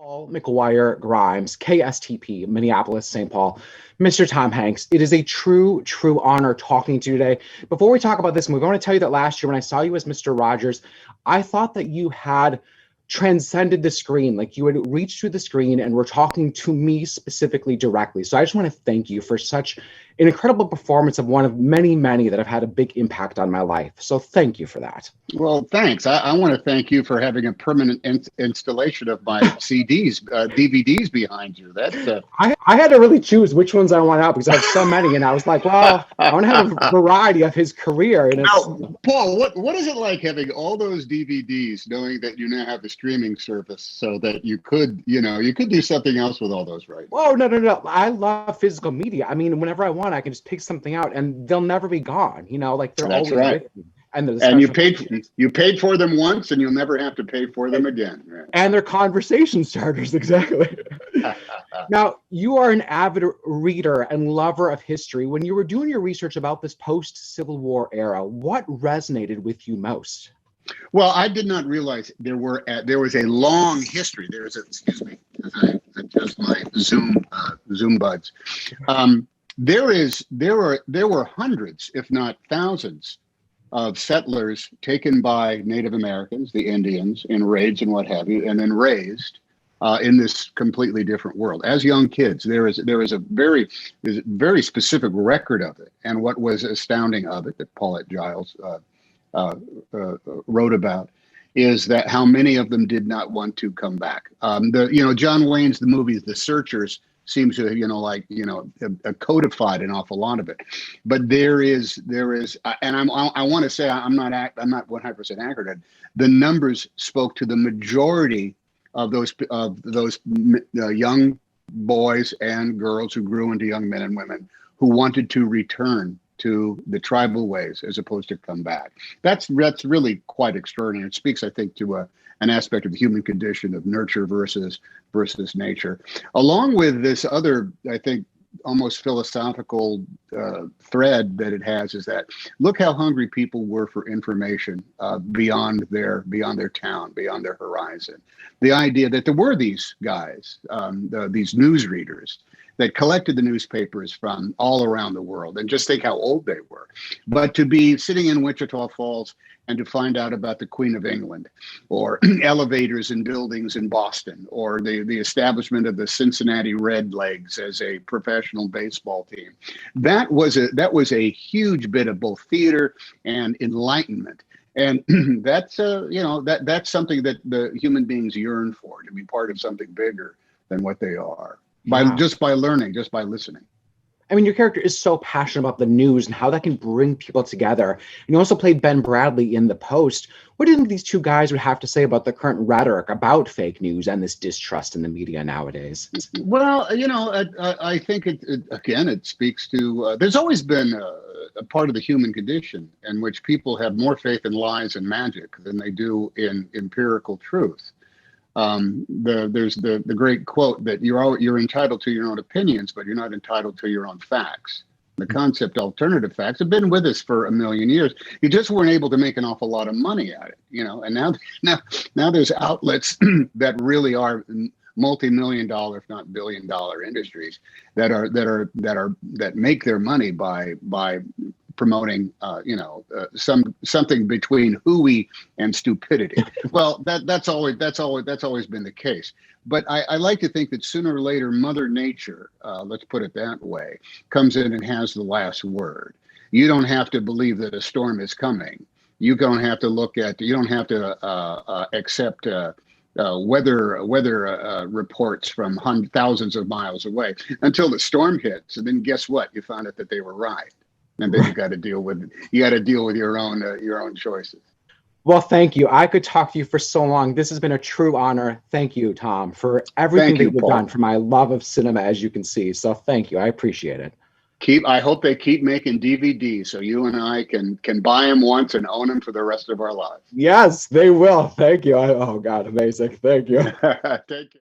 Paul McGuire Grimes, KSTP, Minneapolis, St. Paul. Mr. Tom Hanks, it is a true, true honor talking to you today. Before we talk about this movie, I want to tell you that last year when I saw you as Mr. Rogers, I thought that you had transcended the screen, like you had reached through the screen and were talking to me specifically directly. So I just want to thank you for such an incredible performance of one of many, many that have had a big impact on my life. So thank you for that. Well, thanks. I want to thank you for having a permanent installation of my CDs, DVDs behind you. I had to really choose which ones I want out because I have so many, and I was like, well, I want to have a variety of his career. And now, Paul, what is it like having all those DVDs, knowing that you now have the streaming service, so that you could do something else with all those, right? Oh, no. I love physical media. I mean, whenever I want, I can just pick something out, and they'll never be gone. Like they're That's always right. with me. And you paid for them once, and you'll never have to pay for them again. Right? And they're conversation starters, exactly. Now, you are an avid reader and lover of history. When you were doing your research about this post-Civil War era, what resonated with you most? Well, I did not realize there was a long history. Excuse me, as I adjust my Zoom buds. There were hundreds, if not thousands, of settlers taken by Native Americans, the Indians, in raids and what have you, and then raised in this completely different world. As young kids, there is a very specific record of it, and what was astounding of it that Paulette Giles wrote about is that how many of them did not want to come back. John Wayne's the movies The Searchers seems to have codified an awful lot of it, but there is, and I want to say I'm not 100% accurate. The numbers spoke to the majority of those young boys and girls who grew into young men and women who wanted to return to the tribal ways as opposed to come back. That's really quite extraordinary. It speaks, I think, to an aspect of the human condition of nurture versus nature, along with this other, I think, almost philosophical thread that it has, is that look how hungry people were for information beyond their town, beyond their horizon. The idea that there were these guys, these newsreaders, that collected the newspapers from all around the world, and just think how old they were. But to be sitting in Wichita Falls and to find out about the Queen of England, or elevators in buildings in Boston, or the establishment of the Cincinnati Redlegs as a professional baseball team, that was a huge bit of both theater and enlightenment. And that's that's something that the human beings yearn for, to be part of something bigger than what they are. Just by learning, just by listening. I mean, your character is so passionate about the news and how that can bring people together. And you also played Ben Bradley in The Post. What do you think these two guys would have to say about the current rhetoric about fake news and this distrust in the media nowadays? Well, I think it speaks to, there's always been a part of the human condition in which people have more faith in lies and magic than they do in empirical truth. There's the great quote that you're entitled to your own opinions, but you're not entitled to your own facts. The concept alternative facts have been with us for a million years. You just weren't able to make an awful lot of money at it, and now there's outlets that really are multi-million dollar, if not billion-dollar industries that make their money by promoting, something between hooey and stupidity. Well, that's always been the case. But I like to think that sooner or later, Mother Nature, let's put it that way, comes in and has the last word. You don't have to believe that a storm is coming. You don't have to accept weather reports from thousands of miles away until the storm hits, and then guess what? You found out that they were right. And then you got to deal with your own choices. Well, thank you. I could talk to you for so long. This has been a true honor. Thank you, Tom, for everything that you've done for my love of cinema, as you can see. So thank you. I appreciate it. I hope they keep making DVDs so you and I can buy them once and own them for the rest of our lives. Yes, they will. Thank you. Oh God, amazing. Thank you. Take care.